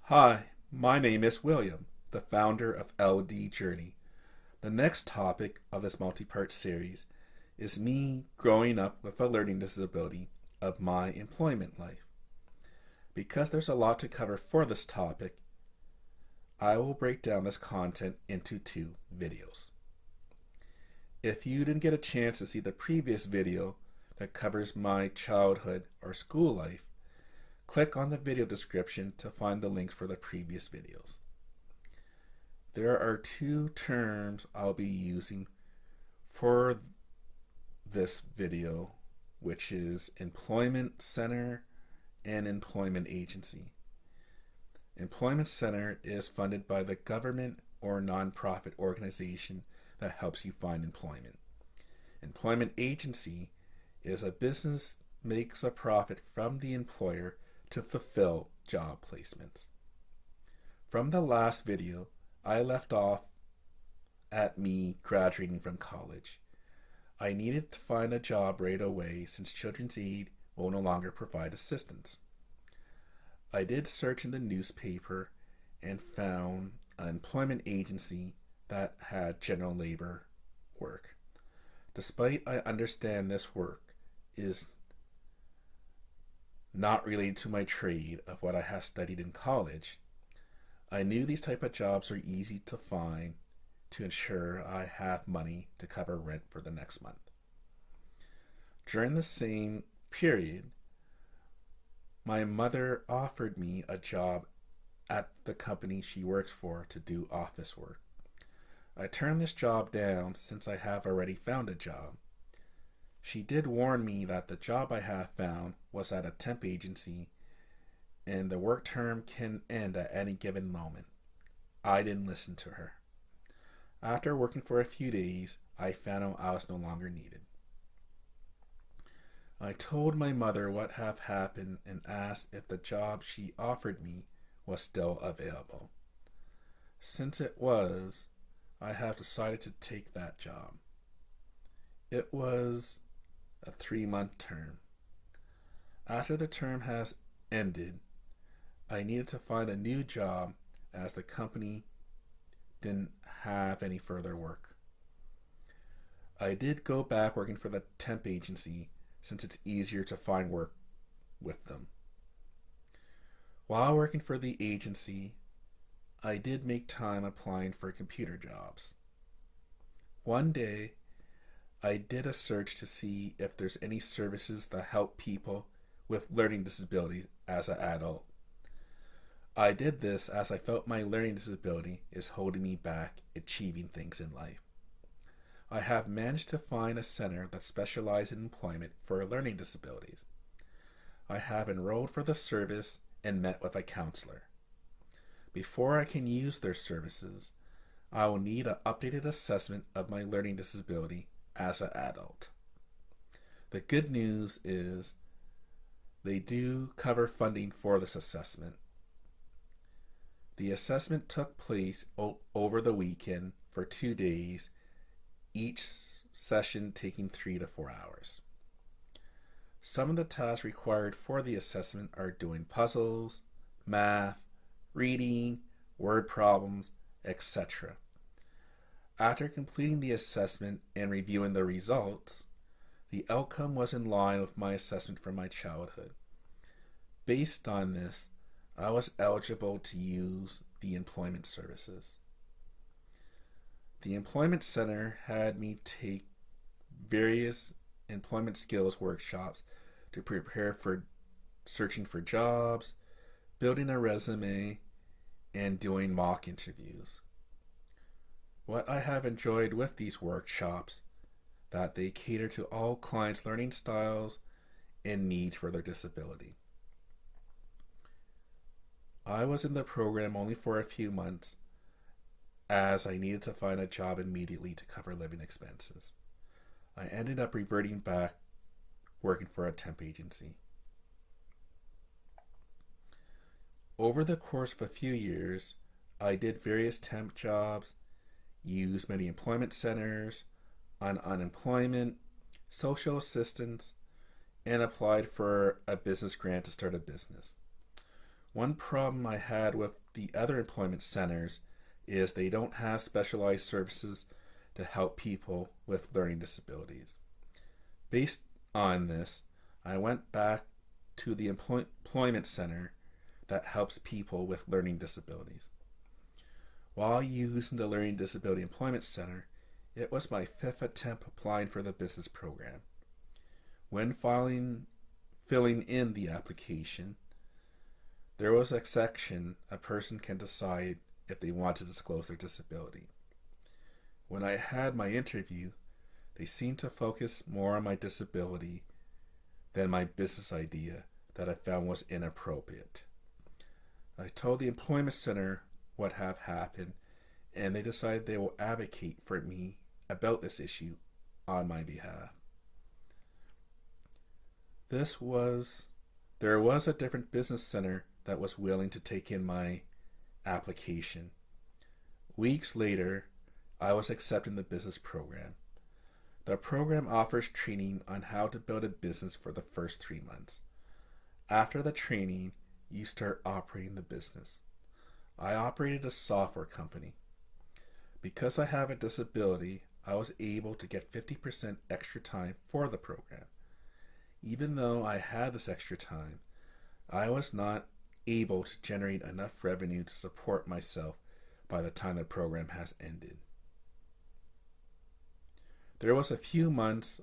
Hi, my name is William, the founder of LD Journey. The next topic of this multi-part series is me growing up with a learning disability of my employment life. Because there's a lot to cover for this topic, I will break down this content into two videos. If you didn't get a chance to see the previous video that covers my childhood or school life, click on the video description to find the links for the previous videos. There are two terms I'll be using for this video, which is Employment Center and Employment Agency. Employment Center is funded by the government or nonprofit organization that helps you find employment. Employment Agency is a business makes a profit from the employer to fulfill job placements. From the last video, I left off at me graduating from college. I needed to find a job right away since Children's Aid will no longer provide assistance. I did search in the newspaper and found an employment agency that had general labor work. Despite I understand this work is not related to my trade of what I had studied in college, I knew these type of jobs are easy to find to ensure I have money to cover rent for the next month. During the same period, my mother offered me a job at the company she works for to do office work. I turned this job down since I have already found a job. She did warn me that the job I have found was at a temp agency and the work term can end at any given moment. I didn't listen to her. After working for a few days, I found out I was no longer needed. I told my mother what had happened and asked if the job she offered me was still available. Since it was, I have decided to take that job. It was a 3-month term. After the term has ended, I needed to find a new job as the company didn't have any further work. I did go back working for the temp agency since it's easier to find work with them. While working for the agency, I did make time applying for computer jobs. One day, I did a search to see if there's any services that help people with learning disability as an adult. I did this as I felt my learning disability is holding me back achieving things in life. I have managed to find a center that specializes in employment for learning disabilities. I have enrolled for the service and met with a counselor. Before I can use their services, I will need an updated assessment of my learning disability as an adult. The good news is they do cover funding for this assessment. The assessment took place over the weekend for 2 days, each session taking 3 to 4 hours. Some of the tasks required for the assessment are doing puzzles, math, reading, word problems, etc. After completing the assessment and reviewing the results, the outcome was in line with my assessment from my childhood. Based on this, I was eligible to use the employment services. The Employment Center had me take various employment skills workshops to prepare for searching for jobs, building a resume, and doing mock interviews. What I have enjoyed with these workshops that they cater to all clients' learning styles and needs for their disability. I was in the program only for a few months as I needed to find a job immediately to cover living expenses. I ended up reverting back working for a temp agency. Over the course of a few years, I did various temp jobs, used many employment centers, on unemployment, social assistance, and applied for a business grant to start a business. One problem I had with the other employment centers is they don't have specialized services to help people with learning disabilities. Based on this, I went back to the employment center that helps people with learning disabilities. While using the Learning Disability Employment Center, it was my fifth attempt applying for the business program. When filling in the application, there was a section a person can decide if they want to disclose their disability. When I had my interview, they seemed to focus more on my disability than my business idea that I found was inappropriate. I told the employment center what had happened, and they decided they will advocate for me about this issue on my behalf. There was a different business center that was willing to take in my application. Weeks later, I was accepted in the business program. The program offers training on how to build a business for the first 3 months. After the training, you start operating the business. I operated a software company. Because I have a disability, I was able to get 50% extra time for the program. Even though I had this extra time, I was not able to generate enough revenue to support myself by the time the program has ended. There was a few months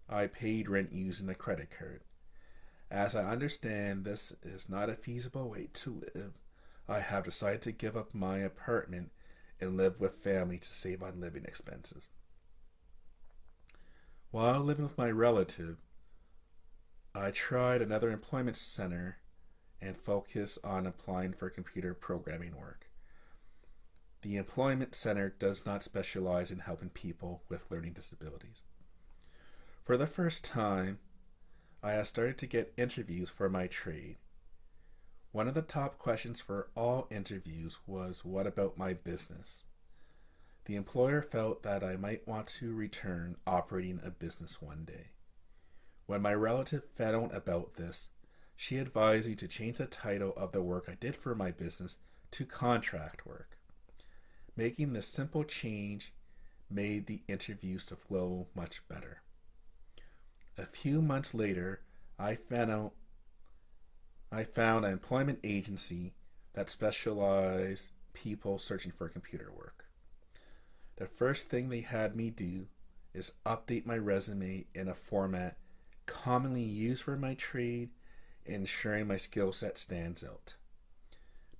I paid rent using a credit card. As I understand this is not a feasible way to live, I have decided to give up my apartment and live with family to save on living expenses. While living with my relative, I tried another employment center and focused on applying for computer programming work. The employment center does not specialize in helping people with learning disabilities. For the first time, I have started to get interviews for my trade. One of the top questions for all interviews was, what about my business? The employer felt that I might want to return operating a business one day. When my relative found out about this, she advised me to change the title of the work I did for my business to contract work. Making this simple change made the interviews to flow much better. A few months later, I found an employment agency that specialized people searching for computer work. The first thing they had me do is update my resume in a format commonly used for my trade, ensuring my skill set stands out.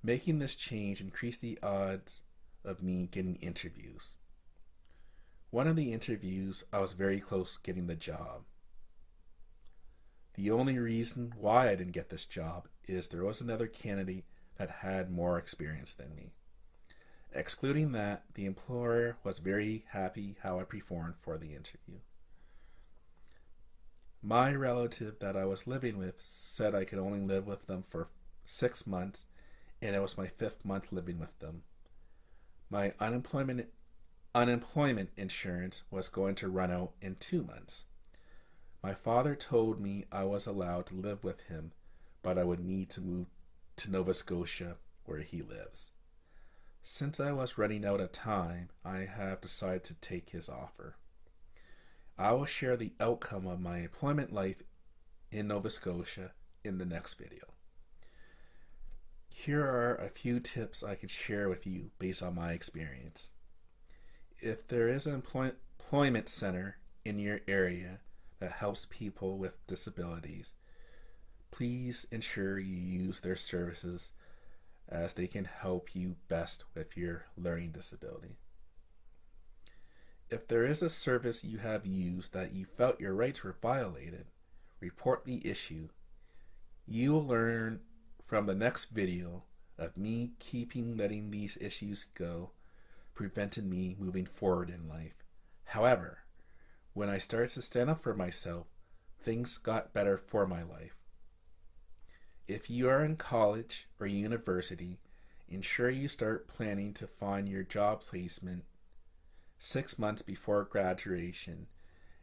Making this change increased the odds of me getting interviews. One of the interviews, I was very close getting the job. The only reason why I didn't get this job is there was another candidate that had more experience than me. Excluding that, the employer was very happy how I performed for the interview. My relative that I was living with said I could only live with them for 6 months, and it was my 5th month living with them. My unemployment insurance was going to run out in 2 months. My father told me I was allowed to live with him, but I would need to move to Nova Scotia, where he lives. Since I was running out of time, I have decided to take his offer. I will share the outcome of my employment life in Nova Scotia in the next video. Here are a few tips I could share with you based on my experience. If there is an employment center in your area that helps people with disabilities, please ensure you use their services as they can help you best with your learning disability. If there is a service you have used that you felt your rights were violated, report the issue. You will learn from the next video of me letting these issues go prevented me moving forward in life. However, when I started to stand up for myself, things got better for my life. If you are in college or university, ensure you start planning to find your job placement 6 months before graduation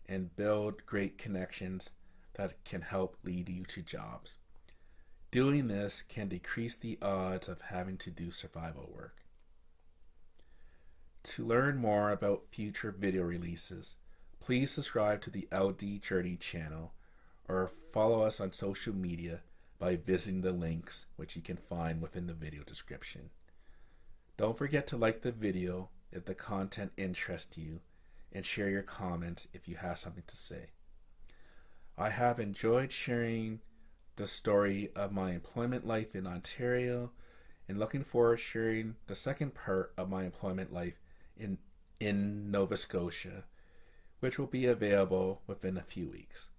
and build great connections that can help lead you to jobs. Doing this can decrease the odds of having to do survival work. To learn more about future video releases, please subscribe to the LD Journey channel or follow us on social media by visiting the links which you can find within the video description. Don't forget to like the video if the content interests you and share your comments if you have something to say. I have enjoyed sharing the story of my employment life in Ontario and looking forward to sharing the second part of my employment life in Nova Scotia, which will be available within a few weeks.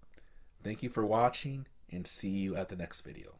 Thank you for watching and see you at the next video.